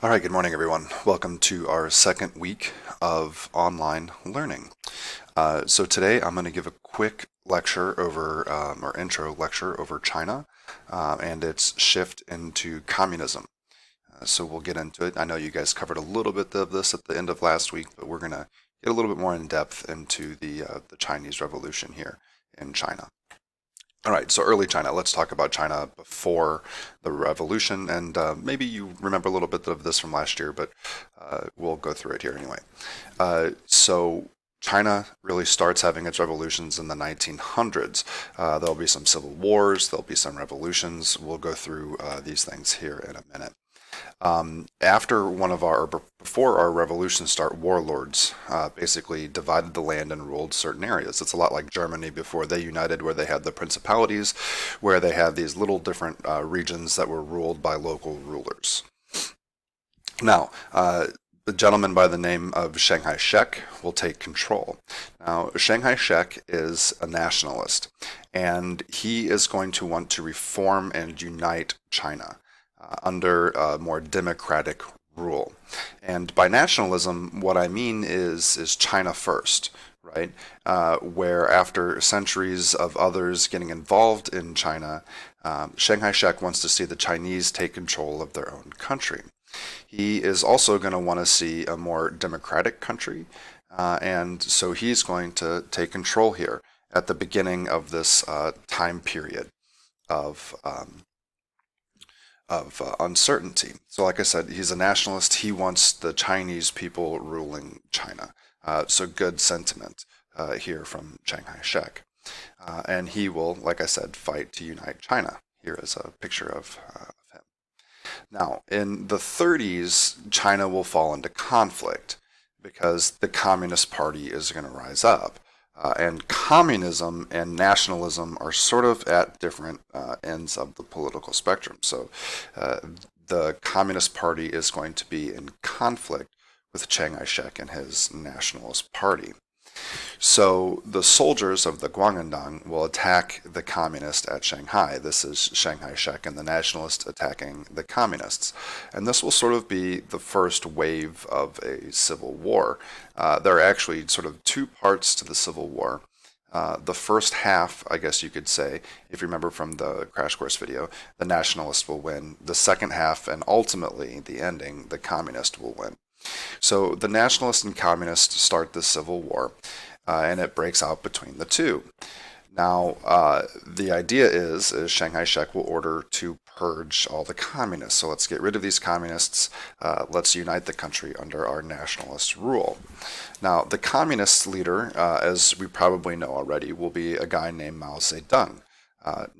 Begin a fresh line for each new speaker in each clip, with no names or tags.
All right, good morning, everyone. Welcome to our second week of online learning. So today I'm going to give a quick lecture over, or intro lecture over China and its shift into communism. So we'll get into it. I know you guys covered a little bit of this at the end of last week, but we're going to get a little bit more in depth into the Chinese Revolution here in China. All right, so early China. Let's talk about China before the revolution, and maybe you remember a little bit of this from last year, but we'll go through it here anyway. So China really starts having its revolutions in the 1900s. There'll be some civil wars, there'll be some revolutions. We'll go through these things here in a minute. After one of our, or before our revolution start, warlords basically divided the land and ruled certain areas. It's a lot like Germany before they united, where they had the principalities, where they had these little different regions that were ruled by local rulers. Now, the gentleman by the name of Chiang Kai-shek will take control. Now, Chiang Kai-shek is a nationalist, and he is going to want to reform and unite China under more democratic rule. And by nationalism, what I mean is China first, right? Where after centuries of others getting involved in China, Chiang Kai-shek wants to see the Chinese take control of their own country. He is also going to want to see a more democratic country, and so he's going to take control here at the beginning of this time period of uncertainty. So, like I said, he's a nationalist. He wants the Chinese people ruling China. So, good sentiment here from Chiang Kai-shek. And he will, like I said, fight to unite China. Here is a picture of him. Now, in the 30s, China will fall into conflict because the Communist Party is going to rise up. And communism and nationalism are sort of at different ends of the political spectrum. So the Communist Party is going to be in conflict with Chiang Kai-shek and his Nationalist Party. So the soldiers of the Guomindang will attack the communists at Shanghai. This is Chiang Kai-shek and the nationalists attacking the communists. And this will sort of be the first wave of a civil war. There are actually sort of two parts to the Civil War. The first half, I guess you could say, if you remember from the Crash Course video, the nationalists will win. The second half, and ultimately the ending, the communists will win. So the nationalists and communists start the Civil War, and it breaks out between the two. Now, the idea is Chiang Kai-shek will order to purge all the communists. So let's get rid of these communists. Let's unite the country under our nationalist rule. Now, the communist leader, as we probably know already, will be a guy named Mao Zedong.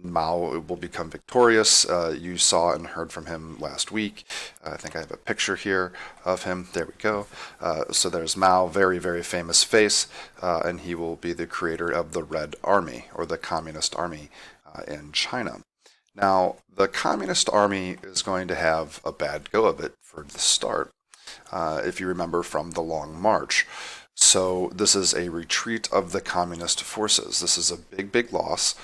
Mao will become victorious. You saw and heard from him last week. I think I have a picture here of him. There we go. So there's Mao, very, very famous face, and he will be the creator of the Red Army, or the Communist Army in China. Now, the Communist Army is going to have a bad go of it for the start, if you remember from the Long March. So this is a retreat of the communist forces. This is a big, big loss,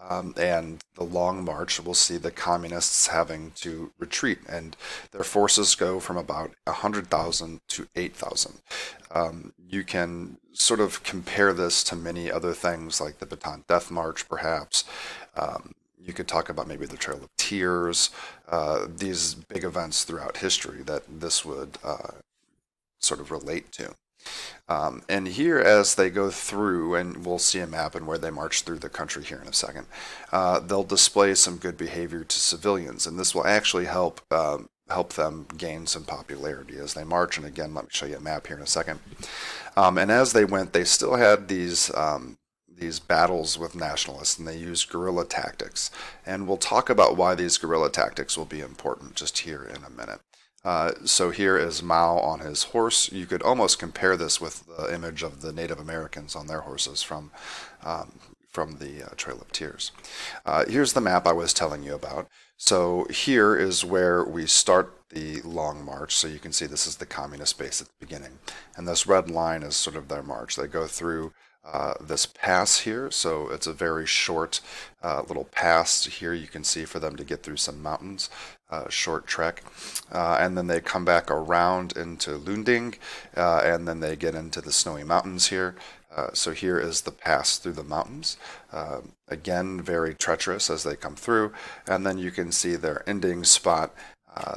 and the Long March will see the communists having to retreat, and their forces go from about 100,000 to 8,000. You can sort of compare this to many other things like the Bataan Death March, perhaps. You could talk about maybe the Trail of Tears, these big events throughout history that this would sort of relate to. And here, as they go through, and we'll see a map and where they march through the country here in a second, they'll display some good behavior to civilians, and this will actually help them gain some popularity as they march. And again, let me show you a map here in a second. And as they went, they still had these battles with nationalists, and they used guerrilla tactics. And we'll talk about why these guerrilla tactics will be important just here in a minute. So here is Mao on his horse. You could almost compare this with the image of the Native Americans on their horses from the Trail of Tears. Here's the map I was telling you about. So here is where we start the Long March. So you can see this is the communist base at the beginning. And this red line is sort of their march. They go through this pass here. So it's a very short little pass here. You can see for them to get through some mountains, short trek. And then they come back around into Lunding, and then they get into the snowy mountains here. So here is the pass through the mountains. Again, very treacherous as they come through. And then you can see their ending spot,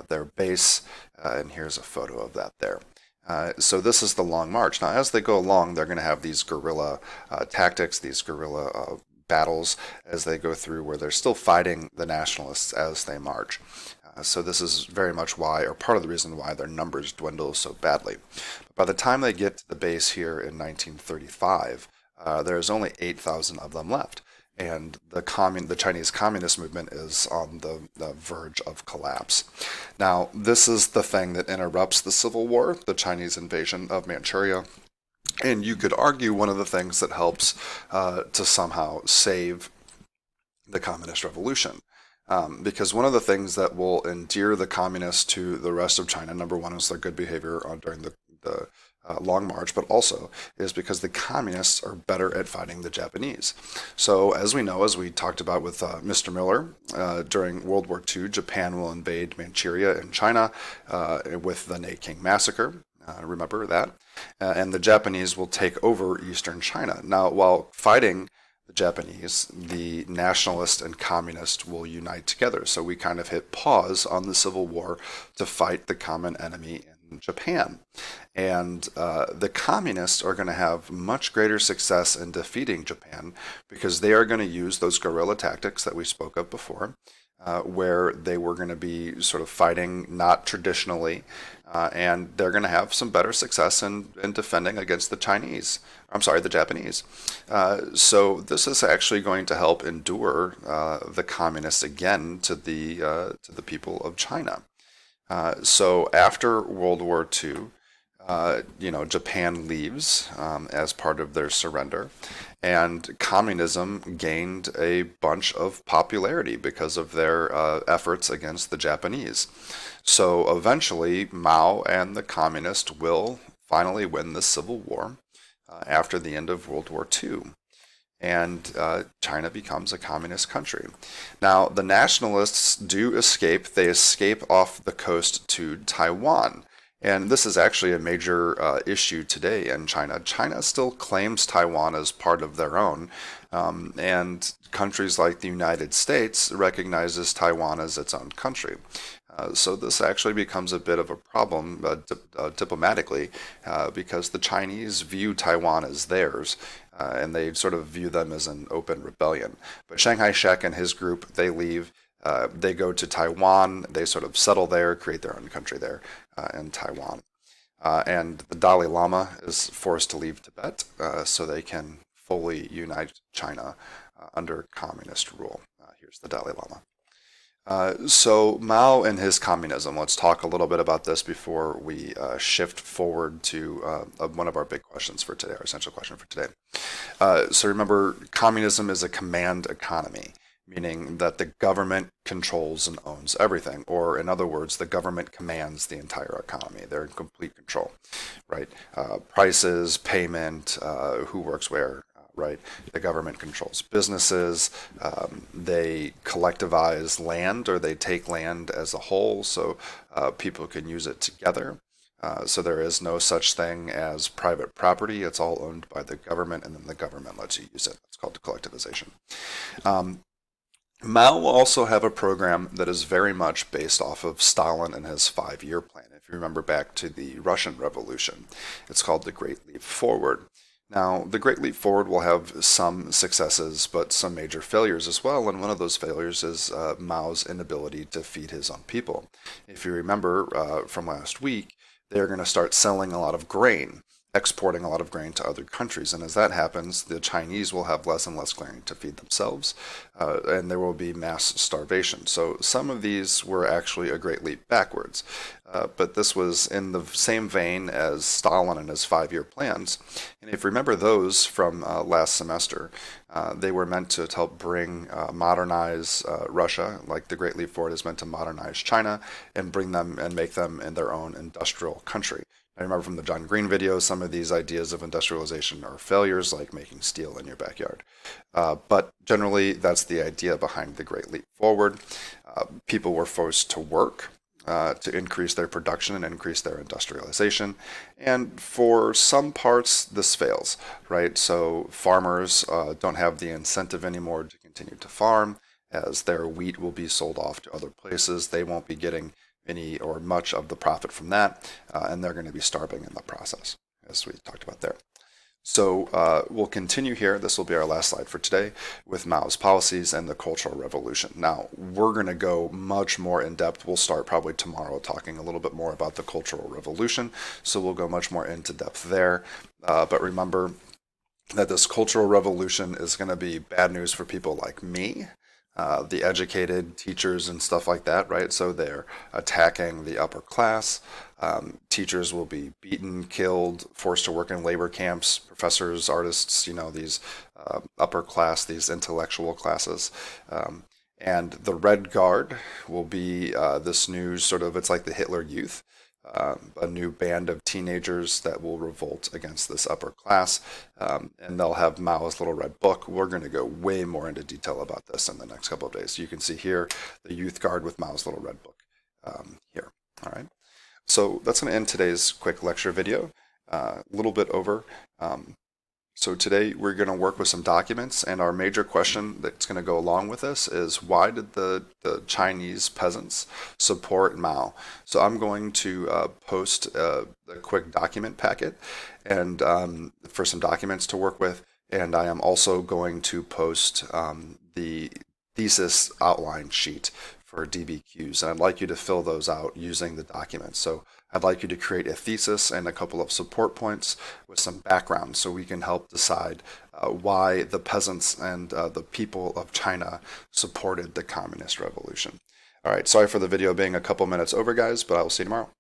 their base, and here's a photo of that there. So this is the Long March. Now, as they go along, they're going to have these guerrilla tactics, these guerrilla battles as they go through, where they're still fighting the nationalists as they march. So this is very much why, or part of the reason why, their numbers dwindle so badly. But by the time they get to the base here in 1935, there's only 8,000 of them left. And the Chinese Communist movement is on the verge of collapse. Now, this is the thing that interrupts the Civil War, the Chinese invasion of Manchuria. And you could argue one of the things that helps to somehow save the Communist Revolution. Because one of the things that will endear the communists to the rest of China, number one, is their good behavior during the Long March, but also is because the communists are better at fighting the Japanese. So as we know, as we talked about with Mr. Miller, during World War II, Japan will invade Manchuria and China with the Nanking Massacre. Remember that? And the Japanese will take over eastern China. Now, while fighting the Japanese, the nationalist and communist will unite together. So we kind of hit pause on the Civil War to fight the common enemy in Japan. And the communists are going to have much greater success in defeating Japan because they are going to use those guerrilla tactics that we spoke of before, where they were going to be sort of fighting not traditionally, and they're going to have some better success in defending against the Japanese. So this is actually going to help endure the communists again to the people of China. So after World War II, Japan leaves as part of their surrender, and communism gained a bunch of popularity because of their efforts against the Japanese. So eventually, Mao and the communists will finally win the Civil War after the end of World War II. And China becomes a communist country. Now, the nationalists do escape. They escape off the coast to Taiwan. And this is actually a major issue today in China. China still claims Taiwan as part of their own, and countries like the United States recognizes Taiwan as its own country. So this actually becomes a bit of a problem diplomatically because the Chinese view Taiwan as theirs, and they sort of view them as an open rebellion. But Chiang Kai-shek and his group, they leave. They go to Taiwan, they sort of settle there, create their own country there in Taiwan. And the Dalai Lama is forced to leave Tibet so they can fully unite China under communist rule. Here's the Dalai Lama. So Mao and his communism, let's talk a little bit about this before we shift forward to one of our big questions for today, our essential question for today. So remember, communism is a command economy, meaning that the government controls and owns everything, or in other words, the government commands the entire economy. They're in complete control, right? Prices, payment, who works where, right? The government controls businesses. They collectivize land, or they take land as a whole, so people can use it together. So there is no such thing as private property. It's all owned by the government, and then the government lets you use it. It's called collectivization. Mao will also have a program that is very much based off of Stalin and his 5-year plan. If you remember back to the Russian Revolution, it's called the Great Leap Forward. Now, the Great Leap Forward will have some successes, but some major failures as well, and one of those failures is Mao's inability to feed his own people. If you remember from last week, they're going to start selling a lot of grain, exporting a lot of grain to other countries, and as that happens, the Chinese will have less and less grain to feed themselves, and there will be mass starvation. So some of these were actually a great leap backwards, but this was in the same vein as Stalin and his 5-year plans. And if you remember those from last semester, they were meant to help modernize Russia, like the Great Leap Forward is meant to modernize China and bring them and make them in their own industrial country. I remember from the John Green video, some of these ideas of industrialization are failures, like making steel in your backyard. But generally, that's the idea behind the Great Leap Forward. People were forced to work to increase their production and increase their industrialization. And for some parts, this fails, right? So farmers don't have the incentive anymore to continue to farm, as their wheat will be sold off to other places. They won't be getting any or much of the profit from that, and they're going to be starving in the process, as we talked about there. So we'll continue here. This will be our last slide for today with Mao's policies and the Cultural Revolution. Now, we're going to go much more in depth. We'll start probably tomorrow talking a little bit more about the Cultural Revolution. So we'll go much more into depth there. But remember that this Cultural Revolution is going to be bad news for people like me. The educated teachers and stuff like that, right? So they're attacking the upper class. Teachers will be beaten, killed, forced to work in labor camps. Professors, artists, these upper class, these intellectual classes. And the Red Guard will be this new sort of, it's like the Hitler Youth. A new band of teenagers that will revolt against this upper class, and they'll have Mao's Little Red Book. We're going to go way more into detail about this in the next couple of days. So you can see here the Youth Guard with Mao's Little Red Book here. All right. So that's going to end today's quick lecture video. A little bit over. So today we're going to work with some documents, and our major question that's going to go along with this is, why did the Chinese peasants support Mao? So I'm going to post a quick document packet and for some documents to work with, and I am also going to post the thesis outline sheet for DBQs, and I'd like you to fill those out using the documents. So I'd like you to create a thesis and a couple of support points with some background so we can help decide why the peasants and the people of China supported the communist revolution. All right, sorry for the video being a couple minutes over, guys, but I will see you tomorrow.